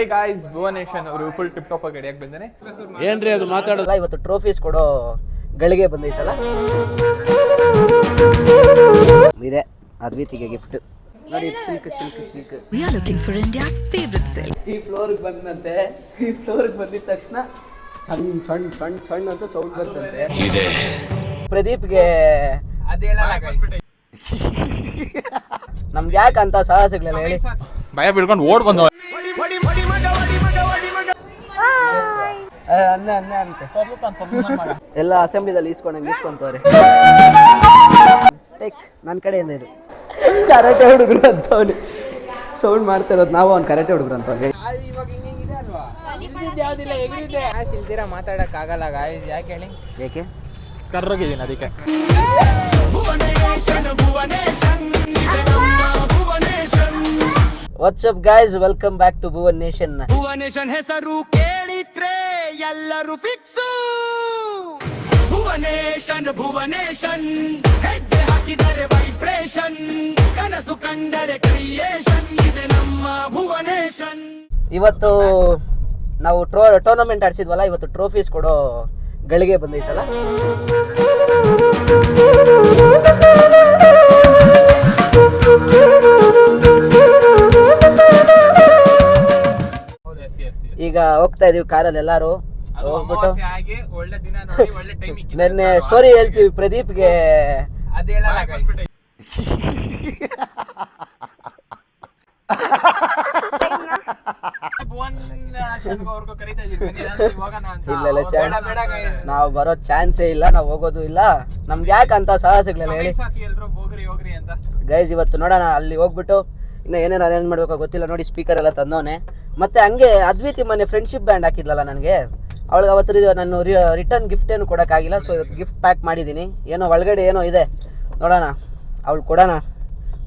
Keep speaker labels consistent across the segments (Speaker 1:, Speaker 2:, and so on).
Speaker 1: Hey guys, ಭುವನೇಶನ್ ಅವರು full tip top ಆಗಿ ರೆಡಿಯಾಗಿ ಬಂದಾನೆ.
Speaker 2: ಏನ್ರಿ ಅದು ಮಾತಾಡೋದು?
Speaker 3: ಇವತ್ತು ಟ್ರೋಫೀಸ್ ಕೊಡೋ ಗಳಿಗೆ ಬಂದೈತಲ್ಲ, ಇದೆ ಅದ್ವಿತಿಗೆ ಗಿಫ್ಟ್ ನೋಡಿ. Silk silk silk.
Speaker 4: We are looking for India's favorite silk.
Speaker 3: ಈ ಫ್ಲೋರ್ಗೆ ಬಂದಂತೆ, ಈ ಫ್ಲೋರ್ಗೆ ಬಂದಿದ ತಕ್ಷಣ ಸಣ್ಣ ಸಣ್ಣ ಸಣ್ಣ ಸಣ್ಣ ಅಂತ ಸೌಂಡ್ ಬರ್ತಂತೆ. ಪ್ರದೀಪ್ಗೆ ನಮ್ಗೆ ಯಾಕಂತ ಸಾಹಸಗಳೆಲ್ಲ ಹೇಳಿ
Speaker 1: ಭಯ ಬಿಡ್ಕೊಂಡು ಓಡ್ ಬಂದವ.
Speaker 3: ಅಂತೆ ಎಲ್ಲ ಅಸೆಂಬ್ಲಿದಲ್ಲಿ ಇಸ್ಕೊಂತವ್ರೆ. ನನ್ನ ಕಡೆಯಿಂದ ಇದು ಕರಾಟೆ ಹುಡುಗರು ಅಂತವ್ನು ಸೌಂಡ್ ಮಾಡ್ತಾ ಇರೋದು, ನಾವು ಅವ್ನು ಕರಾಟೆ ಹುಡುಗರು ಅಂತವ್ನು.
Speaker 1: ಮಾತಾಡಕ್ ಆಗಲ್ಲ ಗಾಯ್ಸ್, ಯಾಕೆ ಹೇಳಿ?
Speaker 3: ಏಕೆ
Speaker 1: ಕರ್ರೋಗಿದ್ದೀನಿ ಅದಕ್ಕೆ.
Speaker 3: What's up guys, welcome back to Bhuvan nation.
Speaker 2: Bhuvaneshan ಹೆಸರು ಕೇಳಿದ್ರೆ ಎಲ್ಲರೂ ಫಿಕ್ಸು. ಭುವನೇಶನ್ ಭುವನೇಶನ್ ಹೆಜ್ಜೆ ಹಾಕಿದರೆ ವೈಬ್ರೇಷನ್, ಕನಸು ಕಂಡರೆ ಕ್ರಿಯೇಷನ್, ಇದೆ ನಮ್ಮ ಭುವನೇಶನ್.
Speaker 3: ಇವತ್ತು ನಾವು ಟೂರ್ನಮೆಂಟ್ ಆಡ್ಸಿದ್ವಲ್ಲ, ಇವತ್ತು ಟ್ರೋಫೀಸ್ ಕೊಡೋ ಗಳಿಗೆ ಬಂದೈತಲ್ಲ. ಈಗ ಹೋಗ್ತಾ ಇದೀವಿ ಕಾರಲ್ಲಿ ಎಲ್ಲಾರು ಹೋಗ್ಬಿಟ್ಟು. ನೆನ್ನೆ ಸ್ಟೋರಿ ಹೇಳ್ತೀವಿ ಪ್ರದೀಪ್ಗೆ. ನಾವು ಬರೋ ಚಾನ್ಸೇ ಇಲ್ಲ, ನಾವು ಹೋಗೋದು ಇಲ್ಲ. ನಮ್ಗೆ ಯಾಕಂತ ಸಾಹಸಗಳೆಲ್ಲ ಹೇಳಿ ಗೈಸ್. ಇವತ್ತು ನೋಡೋಣ, ಅಲ್ಲಿ ಹೋಗ್ಬಿಟ್ಟು ಇನ್ನು ಏನೇನು ಅರೇಂಜ್ ಮಾಡ್ಬೇಕೋ ಗೊತ್ತಿಲ್ಲ. ನೋಡಿ ಸ್ಪೀಕರ್ ಎಲ್ಲ ತಂದವನೆ. ಮತ್ತೆ ಹಂಗೆ ಅದ್ವಿತಿ ಮೊನ್ನೆ ಫ್ರೆಂಡ್ಶಿಪ್ ಬ್ಯಾಂಡ್ ಹಾಕಿದ್ಲಲ್ಲ ನನಗೆ, ಅವಳಿಗೆ ಅವತ್ತು ನಾನು ರಿಟರ್ನ್ ಗಿಫ್ಟ್ ಏನು ಕೊಡೋಕ್ಕಾಗಿಲ್ಲ. ಸೊ ಇವತ್ತು ಗಿಫ್ಟ್ ಪ್ಯಾಕ್ ಮಾಡಿದ್ದೀನಿ. ಏನೋ ಒಳಗಡೆ ಏನೋ ಇದೆ, ನೋಡೋಣ. ಅವಳು ಕೊಡೋಣ,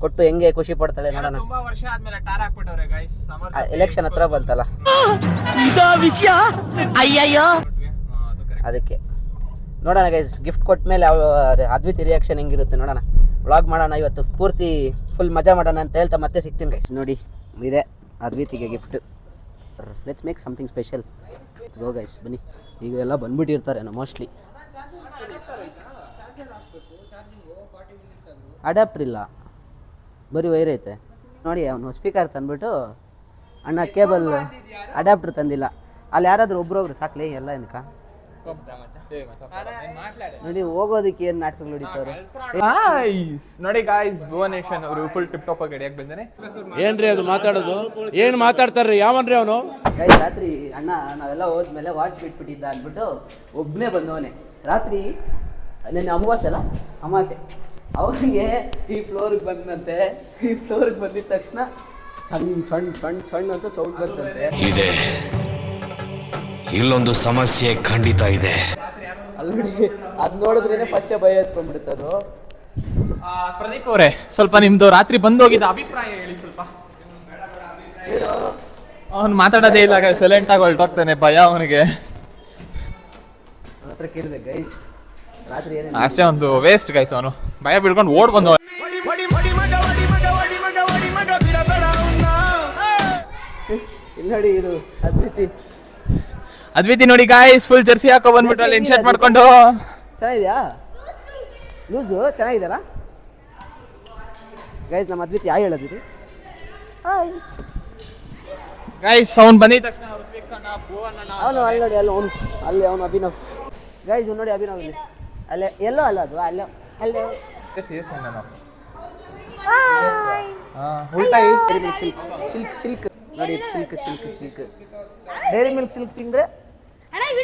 Speaker 3: ಕೊಟ್ಟು ಹೆಂಗೆ ಖುಷಿ ಪಡ್ತಾಳೆ ನೋಡೋಣ. ಎಲೆಕ್ಷನ್ ಹತ್ರ ಬಂತಲ್ಲ ಅದಕ್ಕೆ ನೋಡೋಣ ಗೈಸ್. ಗಿಫ್ಟ್ ಕೊಟ್ಟ ಮೇಲೆ ಅದ್ವಿತಿ ರಿಯಾಕ್ಷನ್ ಹೆಂಗಿರುತ್ತೆ ನೋಡೋಣ. ವ್ಲಾಗ್ ಮಾಡೋಣ ಇವತ್ತು, ಪೂರ್ತಿ ಫುಲ್ ಮಜಾ ಮಾಡೋಣ ಅಂತ ಹೇಳ್ತಾ ಮತ್ತೆ ಸಿಗ್ತೀನಿ ಗೈಸ್. ನೋಡಿ ಇದೆ ಅದ್ವಿತಿಗೆ gift. Let's make something special. Let's go guys, ಬನ್ನಿ. ಈಗ ಎಲ್ಲ ಬಂದ್ಬಿಟ್ಟಿರ್ತಾರೆ ಮೋಸ್ಟ್ಲಿ. ಅಡ್ಯಾಪ್ಟರ್ ಇಲ್ಲ, ಬರೀ ವೈರ್ ಐತೆ ನೋಡಿ. ಅವನು ಸ್ಪೀಕರ್ ತಂದ್ಬಿಟ್ಟು ಅಣ್ಣ ಕೇಬಲ್ ಅಡ್ಯಾಪ್ಟರ್ ತಂದಿಲ್ಲ. ಅಲ್ಲಿ ಯಾರಾದರೂ ಒಬ್ರೊಬ್ರು ಸಾಕ್ಲಿ, ಎಲ್ಲ ಏನಕ್ಕ ನೋಡಿ. ಹೋಗೋದಕ್ಕೆ ಏನು ನಾಟಕಗಳು ಹೊಡಿತಾರೆ
Speaker 1: ನೋಡಿ ಗಾಯ್ಸ್, ಭುವನೇಶನ್ ಅವರು ಫುಲ್ ಟಿಪ್ ಟಾಪ್ ಆಗಿ ರೆಡಿಯಾಗಿ ಬಂದಾನೆ.
Speaker 2: ಏನ್ರಿ ಅದು ಮಾತಾಡೋದು? ಏನ್ ಮಾತಾಡ್ತಾರ್ರಿ? ಯಾವನ್ರಿ ಅವನು?
Speaker 3: ಗೈಸ್ ರಾತ್ರಿ ಅಣ್ಣ ನಾವೆಲ್ಲ ಹೋದ್ಮೇಲೆ ವಾಚ್ ಬಿಟ್ಬಿಟ್ಟಿದ್ದ ಅಂದ್ಬಿಟ್ಟು ಒಬ್ಬನೇ ಬಂದವನೇ ರಾತ್ರಿ. ನೆನ್ನೆ ಅಮಾವಾಸ್ಯೆ ಅಲ್ಲ, ಅಮಾವಾಸ್ಯೆ. ಅವನಿಗೆ ಈ ಫ್ಲೋರ್ಗೆ ಬಂದಂತೆ, ಈ ಫ್ಲೋರ್ಗೆ ಬಂದಿದ ತಕ್ಷಣ ಸಣ್ಣ ಸಣ್ಣ ಸಣ್ಣ ಸಣ್ಣ ಅಂತ ಸೌಂಡ್ ಬರ್ತಂತೆ.
Speaker 5: ಇದೆ ಇಲ್ಲೊಂದು ಸಮಸ್ಯೆ ಖಂಡಿತ ಇದೆ.
Speaker 3: ಅಲ್ಲಿ ಅದ್ ನೋಡಿದ್ರೇನೆ ಫಸ್ಟೇ ಭಯ ಎತ್ಕೊಂಡ್ಬಿಡುತ್ತದು.
Speaker 1: ಪ್ರದೀಪ್ ಅವರೇ, ಸ್ವಲ್ಪ ನಿಮ್ದು ರಾತ್ರಿ ಬಂದೋಗಿದ್ದ ಅಭಿಪ್ರಾಯ ಹೇಳಿ ಸ್ವಲ್ಪ. ಅವನು ಮಾತಾಡೋದೇ ಇಲ್ಲ, ಸೈಲೆಂಟ್ ಆಗಿ ಹೊರಟೋಗ್ತಾನೆ, ಭಯ ಅವನಿಗೆ.
Speaker 3: ಹತ್ರ ಕೇಳ್ಬೇಕು ಗೈಸ್, ರಾತ್ರಿ ಏನೇನು
Speaker 1: ಅಷ್ಟೇ ಒಂದು ವೇಸ್ಟ್ ಗೈಸ್. ಅವನು ಭಯ ಬಿಡ್ಕೊಂಡು ಓಡ್ ಬಂದವ.
Speaker 3: ಇಲ್ಲಿ ನೋಡಿ, ಇದು
Speaker 1: ಅದ್ವಿತಿ ನೋಡಿ ಗಾಯ್ಸ್, ಫುಲ್ ಜರ್ಸಿ ಹಾಕೋ ಬಂದ್ಬಿಟ್ಟು ಅಲ್ಲಿ ಇನ್ಶರ್ಟ್ ಮಾಡ್ಕೊಂಡು.
Speaker 3: ಚೆನ್ನಾಗಿದ್ಯಾ? ಲೂಸು ಚೆನ್ನಾಗಿದೆಯಲ್ಲ ಗೈಸ್. ನಮ್ಮ ಅದ್ವಿತಿ ಯಾವ ಹೇಳೋದ್ವಿತಿ
Speaker 1: ಗೈಸ್. ಅವ್ನು ಬಂದಿದ ತಕ್ಷಣ
Speaker 3: ಅವನು ಅಲ್ಲಿ ನೋಡಿ, ಅಲ್ಲಿ ಅವನು ಅಲ್ಲಿ ಅವನು ಅಭಿನವ್ ಗೈಸ್. ನೋಡಿ ಅಭಿನವ್ ಇಲ್ಲಿ, ಅಲ್ಲೇ ಎಲ್ಲೋ ಅಲ್ಲ, ಅದು ಅಲ್ಲೇ ಅಲ್ಲೇ ಸಿಲ್ಕ್ ಸಿಲ್ಕ್ ನೋಡಿ. Silk silk silk dairy milk silk ತಿಂದ್ರೆ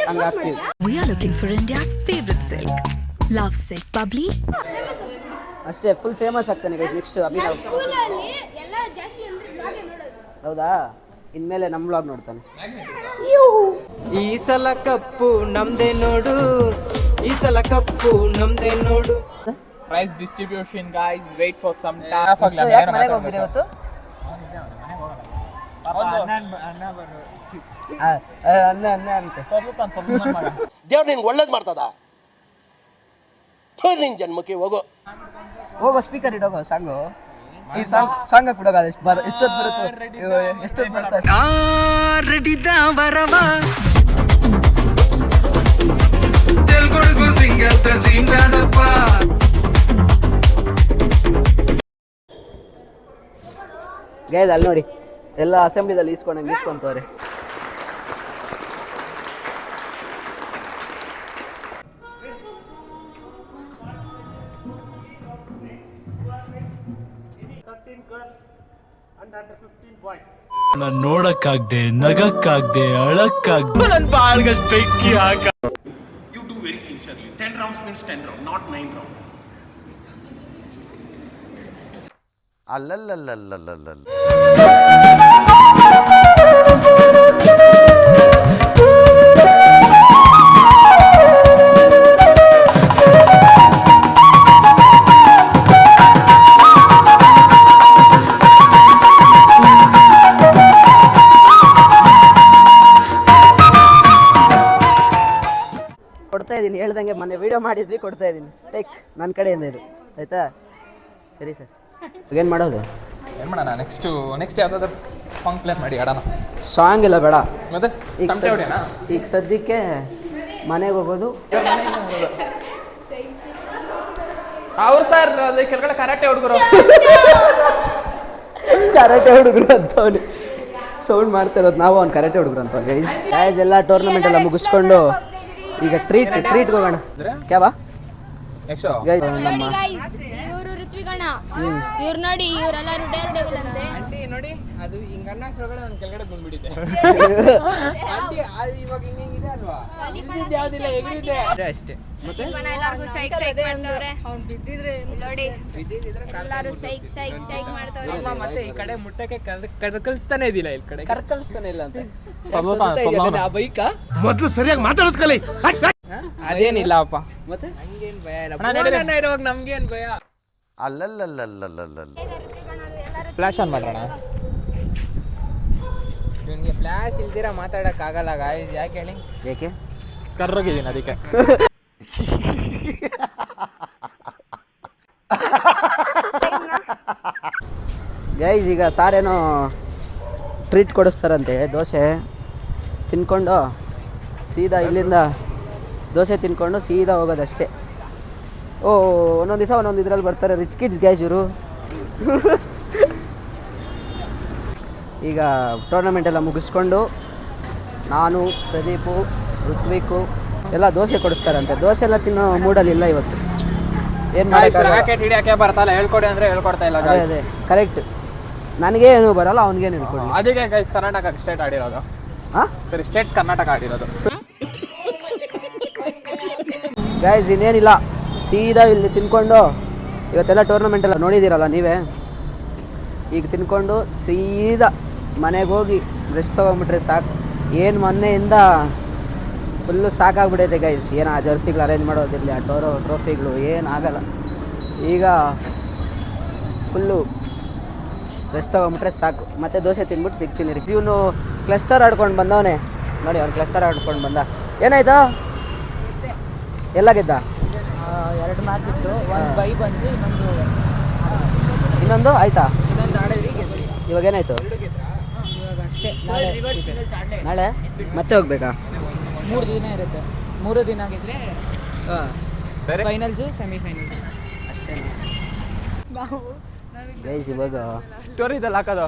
Speaker 3: ಹಂಗಾಗ್ತೀವಿ.
Speaker 4: We are looking for India's favorite silk. Love silk bubbly.
Speaker 3: ಅಷ್ಟೇ, ಫುಲ್ ಫೇಮಸ್ ಆಗ್ತಾನೆ ಗೈಸ್ ನೆಕ್ಸ್ಟ್ ಅಭಿನವ್. ಹೌದಾ? ಇನ್ಮೇಲೆ ನಮ್ಮ ವ್ಲಾಗ್ ನೋಡ್ತಾನೆ.
Speaker 6: ಈ ಸಲ ಕಪ್ಪು ನಮ್ದೇ ನೋಡು, ಈ ಸಲ ಕಪ್ಪು ನಮ್ದೇ ನೋಡು.
Speaker 1: Price distribution guys, wait for some
Speaker 3: ಯಾಕೆ ಮನೆಗೆ ಹೋಗ್ತೀರಿ ಇವತ್ತು? ಅನ್ನ ಅಂತೆ.
Speaker 7: ದೇವ್ರು ನಿನ್ಗೆ ಒಳ್ಳೇದು ಮಾಡ್ತದ? ನಿನ್ ಜನ್ಮಕ್ಕೆ ಹೋಗೋ.
Speaker 3: ಹೋಗೋ ಸ್ಪೀಕರ್ ಇಡೋಗೋ ಸಾಂಗು. ಈ ಸಾಂಗ್ ಕೊಡೋಗ ಎಷ್ಟೊತ್ತು ಬರುತ್ತೆ ಎಷ್ಟೊತ್ತು ಬರುತ್ತೆ ಗೈಸ್ ಅಲ್ಲಿ ನೋಡಿ ಎಲ್ಲ ಅಸೆಂಬ್ಲಿದಲ್ಲಿ ಈಸ್ಕೊಂತವ್ರೆ.
Speaker 8: ನೋಡಕ್ಕಾಗ್ದೆ ನಗಕ್ಕಾಗ್ದೆ ಅಳಕ್ಕಾಗ್ದೆ ನನ್ ಬಾಳ್ಗಷ್ಟು ಬೆಂಕಿ ಹಾಕ.
Speaker 7: You do very sincerely. 10 rounds means 10 rounds, not 9 rounds.
Speaker 5: ಅಲ್ಲಲ್ಲಲ್ಲಲ್ಲಲ್ಲಲ್ಲ.
Speaker 3: ಕೊಡ್ತಾ ಇದ್ದೀನಿ ಹೇಳ್ದಂಗೆ ಮೊನ್ನೆ ವಿಡಿಯೋ ಮಾಡಿದ್ವಿ, ಕೊಡ್ತಾ ಇದ್ದೀನಿ. ಟೇಕ್ ನನ್ನ ಕಡೆಯಿಂದ ಇದು ಆಯ್ತಾ? ಸರಿ ಸರ್. ಏನು ಮಾಡೋದು?
Speaker 1: ಏನು ಮಾಡೋಣ? ನೆಕ್ಸ್ಟ್ ಯಾವುದಾದ್ರು ಸಾಂಗ್ ಪ್ಲೇ ಮಾಡಿ ಆಡೋಣ.
Speaker 3: ಸಾಂಗ್ ಇಲ್ಲ ಬೇಡ.
Speaker 1: ಮತ್ತೆ
Speaker 3: ಈಗ ಸದ್ಯಕ್ಕೆ ಮನೆಗೆ ಹೋಗೋದು.
Speaker 1: ಅವ್ರು ಸರ್ ಅಲ್ಲಿ ಕೆಳಗಡೆ ಕರಾಟೆ ಹುಡುಗರು
Speaker 3: ಅಂತವನು ಸೌಂಡ್ ಮಾಡ್ತಾ ಇರೋದು. ನಾವು ಅವ್ನು ಕರಾಟೆ ಹುಡುಗರು ಅಂತ ಗೈಸ್ ಎಲ್ಲ ಟೂರ್ನಮೆಂಟ್ ಎಲ್ಲ ಮುಗಿಸ್ಕೊಂಡು ಈಗ ಟ್ರೀಟ್ ಹೋಗೋಣ. ಕ್ಯಾಬಾ
Speaker 1: ನೆಕ್ಸ್ಟ್
Speaker 3: ಗೈಸ್ ನಮ್ಮ
Speaker 9: ಇವರು ಋತ್ವಿಗಣ, ಇವ್ರು ನೋಡಿ ಇವರೆಲ್ಲರೂ ಡೇರ್ ಡೆವಿಲ್ ಅಂತೆ.
Speaker 6: ನೋಡಿ ಅದು ಹಿಂಗ ಅನ್ನೋದ್ರೊಳಗಡೆ ನಾನು ಕೆಳಗಡೆ ಬಂದ್ಬಿಟ್ಟಿದ್ದೆ. ಇವಾಗ ಹಿಂಗಿದೆ ಅಲ್ವಾ? ಯಾವ್ದಿಲ್ಲ ಎಗರಿದೆ ಅಷ್ಟೇ. ಮತ್ತೆ
Speaker 9: ಎಲ್ಲಾರ್ಗು ಸೈಕ್ ಮಾಡ್ತವ್ರೆ. ನೋಡಿ ಎಲ್ಲಾರು ಸೈಕ್ ಮಾಡ್ತವ್ರೆ.
Speaker 6: ಮತ್ತೆ ಈ ಕಡೆ ಮುಟ್ಟಕ್ಕೆ ಕರ್ಕಲ್ಸ್ತಾನೆ ಇದಿಲ್ಲ, ಈ ಕಡೆ ಕರ್ಕಲ್ಸ್ತಾನೆ ಇಲ್ಲ ಅಂತ.
Speaker 2: ಮೊದ್ಲು ಸರಿಯಾಗಿ ಮಾತಾಡೋದ್ ಕಲಿ.
Speaker 6: ಅದೇನಿಲ್ಲ ಅಪ್ಪ. ಮತ್ತೆ ಹಂಗೇನ್ ಭಯ ಇಲ್ಲ, ಇರುವಾಗ ನಮ್ಗೇನ್ ಭಯ.
Speaker 5: ಅಲ್ಲಲ್ಲಲ್ಲಲ್ಲಲ್ಲಲ್ಲ.
Speaker 1: ಫ್ಲಾಶ್ ಆನ್ ಮಾಡೋಣ.
Speaker 6: ಇವನಿಗೆ ಫ್ಲಾಶ್ ಇಲ್ದಿರ ಮಾತಾಡಕ್ ಆಗಲ್ಲ ಗಾಯ್ಸ್. ಯಾಕೆ ಹೇಳಿ?
Speaker 3: ಏಕೆ
Speaker 1: ಕರ್ರೋಗಿದ್ದೀನಿ ಅದಕ್ಕೆ.
Speaker 3: ಗೈಸ್ ಈಗ ಸಾರೇನೋ ಟ್ರೀಟ್ ಕೊಡಿಸ್ತಾರಂತೆ. ದೋಸೆ ತಿನ್ಕೊಂಡು ಸೀದಾ ಇಲ್ಲಿಂದ ದೋಸೆ ತಿನ್ಕೊಂಡು ಸೀದಾ ಹೋಗೋದಷ್ಟೇ. ಓ ಒಂದೊಂದು ದಿವಸ ಒಂದೊಂದು ಇದ್ರಲ್ಲಿ ಬರ್ತಾರೆ ರಿಚ್ ಕಿಡ್ಸ್ ಗೈಸ್ ಇವರು. ಈಗ ಟೂರ್ನಮೆಂಟ್ ಎಲ್ಲ ಮುಗಿಸ್ಕೊಂಡು ನಾನು, ಪ್ರದೀಪು, ಋತ್ವಿಕು ಎಲ್ಲ ದೋಸೆ ಕೊಡಿಸ್ತಾರಂತೆ. ದೋಸೆ ಎಲ್ಲ ತಿನ್ನೋ ಮೂಡಲ್ಲಿ ಇಲ್ಲ ಇವತ್ತು. ಏನು ಮಾಡಿ
Speaker 1: ರಾಕೆಟ್ ಹಿಡಿಯೋಕೆ ಬರ್ತಾಯಿಲ್ಲ, ಹೇಳ್ಕೊಡಿ ಅಂದರೆ ಹೇಳ್ಕೊಡ್ತಾ ಇಲ್ಲ.
Speaker 3: ಅದೇ ಕರೆಕ್ಟ್. ನನಗೇನು ಬರಲ್ಲ, ಅವ್ನಿಗೇನು ಹೇಳ್ಕೊಡಿ.
Speaker 1: ಅದಕ್ಕೆ ಗೈಸ್ ಕರ್ನಾಟಕ ಸ್ಟೇಟ್ ಆಡಿರೋದು.
Speaker 3: ಹಾಂ
Speaker 1: ಸರಿ, ಸ್ಟೇಟ್ಸ್ ಕರ್ನಾಟಕ ಆಡಿರೋದು.
Speaker 3: ಗೈಸ್ ಇನ್ನೇನಿಲ್ಲ, ಸೀದಾ ಇಲ್ಲಿ ತಿನ್ಕೊಂಡು ಇವತ್ತೆಲ್ಲ ಟೂರ್ನಮೆಂಟ್ ಎಲ್ಲ ನೋಡಿದ್ದೀರಲ್ಲ ನೀವೇ. ಈಗ ತಿನ್ಕೊಂಡು ಸೀದಾ ಮನೆಗೆ ಹೋಗಿ ರೆಸ್ಟ್ ತೊಗೊಂಬಿಟ್ರೆ ಸಾಕು. ಏನು ಮೊನ್ನೆಯಿಂದ ಫುಲ್ಲು ಸಾಕಾಗ್ಬಿಡೈತೆ ಗೈಸ್. ಏನು ಆ ಜರ್ಸಿಗಳು ಅರೇಂಜ್ ಮಾಡೋದಿರಲಿ, ಆ ಟ್ರೋಫಿಗಳು ಏನಾಗಲ್ಲ. ಈಗ ಫುಲ್ಲು ರೆಸ್ಟ್ ತೊಗೊಂಬಿಟ್ರೆ ಸಾಕು. ಮತ್ತೆ ದೋಸೆ ತಿನ್ಬಿಟ್ಟು ಸಿಗ್ತೀನಿ. ಇವನು ಕ್ಲಸ್ಟರ್ ಆಡ್ಕೊಂಡು ಬಂದವನೇ ನೋಡಿ, ಅವ್ನು ಕ್ಲಸ್ಟರ್ ಆಡ್ಕೊಂಡು ಬಂದ. ಏನಾಯ್ತು? ಎಲ್ಲ ಗೆದ್ದ?
Speaker 6: 2 ಮ್ಯಾಚ್ ಇತ್ತು. ಒಂದು ಬೈ ಬಂದು
Speaker 3: ಇನ್ನೊಂದು ಆಯ್ತಾ?
Speaker 6: ಇನ್ನೊಂದು ಆಡಿದ್ರಿ ಗೆದ್ರಿ.
Speaker 3: ಇವಾಗ ಏನಾಯ್ತು?
Speaker 6: ಇವಾಗ ಅಷ್ಟೇ.
Speaker 3: ನಾಳೆ ಮತ್ತೆ ಹೋಗ್ಬೇಕಾ?
Speaker 6: 3 ದಿನ ಇರುತ್ತೆ. 3 ದಿನ ಗೆದ್ರೆ ಫೈನಲ್ಸು ಸೆಮಿಫೈನಲ್ಸ್ ಅಷ್ಟೇ.
Speaker 3: ಗೈಸ್ ಇವಾಗ
Speaker 1: ಸ್ಟೋರಿದಲ್ಲಿ ಹಾಕೋದು,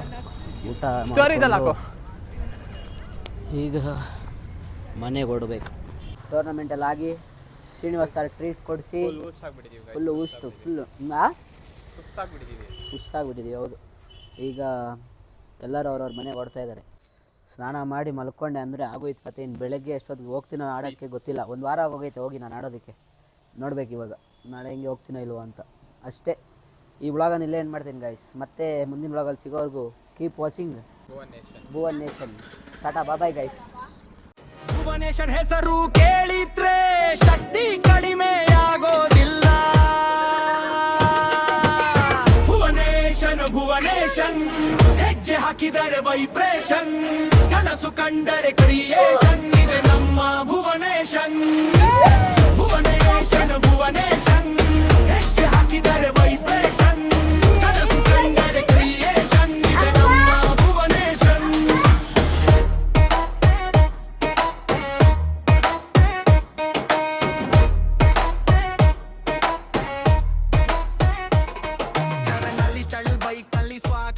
Speaker 3: ಊಟ
Speaker 1: ಸ್ಟೋರಿದಲ್ಲಿ ಹಾಕೋ.
Speaker 3: ಈಗ ಮನೆಗೆ ಹೊಡ್ಬೇಕು. ಟೂರ್ನಮೆಂಟಲ್ಲಿ ಆಗಿ ಶ್ರೀನಿವಾಸ್ ಸರ್ ಟ್ರೀಟ್ ಕೊಡಿಸಿ ಫುಲ್ಲು ಸುಸ್ತಾಗ್ಬಿಟ್ಟಿದ್ದೀವಿ. ಹೌದು. ಈಗ ಎಲ್ಲರೂ ಅವ್ರವ್ರ ಮನೆಗೆ ಹೊಡ್ತಾ ಇದ್ದಾರೆ. ಸ್ನಾನ ಮಾಡಿ ಮಲ್ಕೊಂಡೆ ಅಂದರೆ ಆಗೋಯ್ತು ಕತೆ. ಇನ್ನು ಬೆಳಗ್ಗೆ ಎಷ್ಟೊತ್ತಿಗೆ ಹೋಗ್ತೀನೋ ಆಡೋಕ್ಕೆ ಗೊತ್ತಿಲ್ಲ. 1 ವಾರ ಆಗೋಗೈತೆ ಹೋಗಿ ನಾನು ಆಡೋದಕ್ಕೆ. ನೋಡ್ಬೇಕು ಇವಾಗ ನಾಳೆ ಹೆಂಗೆ ಹೋಗ್ತೀನೋ ಇಲ್ವೋ ಅಂತ ಅಷ್ಟೇ. ಈ ವ್ಲಾಗನ್ನು ಇಲ್ಲೇ ಏನು ಮಾಡ್ತೀನಿ ಗೈಸ್. ಮತ್ತೆ ಮುಂದಿನ ವ್ಲಾಗಲ್ಲಿ ಸಿಗೋವರೆಗೂ keep watching Bhuvan nation. Tata bye guys.
Speaker 10: Bhuvaneshan ಹೆಸರು ಕೇಳಿದ್ರೆ ಶಕ್ತಿ ಕಡಿಮೆ ಆಗೋದಿಲ್ಲ. ಭುವನೇಶನ್ ಹೆಜ್ಜೆ ಹಾಕಿದರೆ ವೈಬ್ರೇಷನ್, ಕನಸು ಕಂಡರೆ ಕ್ರಿಯೇಷನ್. ಇದೆ ನಮ್ಮ ಭುವನೇಶನ್. ಭುವನೇಶನ್ ಹೆಜ್ಜೆ ಹಾಕಿದರೆ ವೈಬ್ರೇಷನ್, ಕನಸು ಕಂಡರೆ ನಲ್ಲಿ ಸ್ವಾಗತ